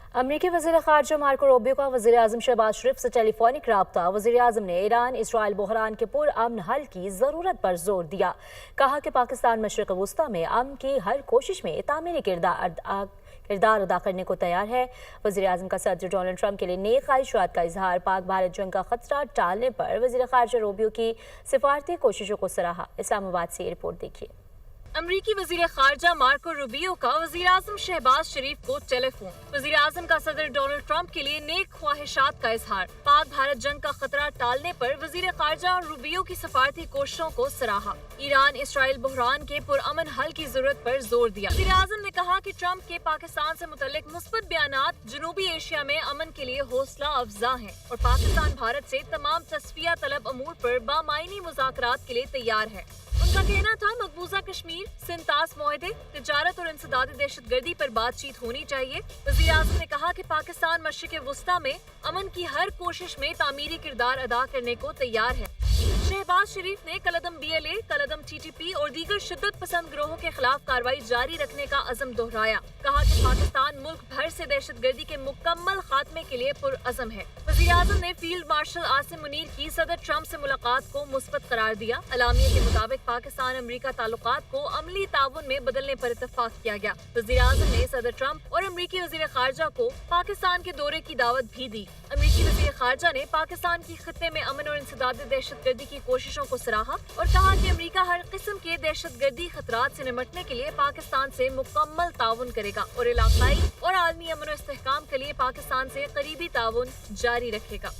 अमरीकी वज़ीर ख़ारजा Marco Rubio का वज़ीर-ए-आज़म शहबाज शरीफ से टेलीफोनिक राब्ता। वज़ीर-ए-आज़म ने ईरान इसराइल बहरान के पुरअमन हल की ज़रूरत पर जोर दिया। कहा कि पाकिस्तान मशरिक़ वस्ता में अमन की हर कोशिश में तामीरी किरदार अदा करने को तैयार है। वज़ीर-ए-आज़म का सदर डोनाल्ड ट्रंप के लिए नेक ख्वाहिशात का इजहार। पाक भारत जंग का खतरा टालने पर वज़ीर ख़ारजा रूबियो की सिफारती कोशिशों को सराहा। इस्लामाबाद से ये रिपोर्ट देखिए। अमरीकी वज़ीर ख़ारजा मार्को रूबियो का वज़ीर-ए-आज़म शहबाज शरीफ को टेलीफोन। वज़ीर-ए-आज़म का सदर डोनाल्ड ट्रंप के लिए नेक ख्वाहिशात का इजहार। पाक भारत जंग का खतरा टालने पर वज़ीर ख़ारजा रूबियो की सफारती कोशिशों को सराहा। ईरान इसराइल बहरान के पुरअमन हल की जरूरत पर जोर दिया। वज़ीर-ए-आज़म ने कहा कि ट्रंप के पाकिस्तान से मुतल्लिक मुस्बत बयानात जनूबी एशिया में अमन के लिए हौसला अफजा हैं और पाकिस्तान भारत से तमाम तस्फिया तलब अमूर पर बामायनी मुज़ाकरात के लिए तैयार है। उनका कहना था मकबूजा कश्मीर, सिंतास मुआहदे, तिजारत और इंसदादी दहशतगर्दी पर बातचीत होनी चाहिए। वज़ीर-ए-आज़म ने कहा कि पाकिस्तान मशरिक़ वस्ता में अमन की हर कोशिश में तामीरी किरदार अदा करने को तैयार है। शहबाज शरीफ ने कलअदम BLA, कलअदम TTP और दीगर शिद्दत पसंद गिरोहों के खिलाफ कार्रवाई जारी रखने का अज़म दोहराया। कहा कि पाकिस्तान मुल्क भर से दहशतगर्दी के मुकम्मल खात्मे के लिए पुरअज़म है। वज़ीर-ए-आज़म ने फील्ड मार्शल आसिम मुनीर की सदर ट्रंप से मुलाकात को मुस्बत करार दिया। अलामिया के मुताबिक पाकिस्तान अमरीका ताल्लुकात को अमली ताउन में बदलने पर इत्तफाक किया गया। वज़ीर-ए-आज़म ने सदर ट्रंप और अमरीकी वज़ीर ख़ारजा को पाकिस्तान के दौरे की दावत भी दी। अमरीकी वज़ीर ख़ारजा ने पाकिस्तान की खित्ते में अमन और इंसदादी दहशतगर्दी की कोशिशों को सराहा और कहा कि अमेरिका हर किस्म के दहशतगर्दी खतरात से निपटने के लिए पाकिस्तान से मुकम्मल ताउन करेगा और इलाकाई और आलमी अमन और इस्तेहकाम के लिए पाकिस्तान से करीबी ताउन जारी रखेगा।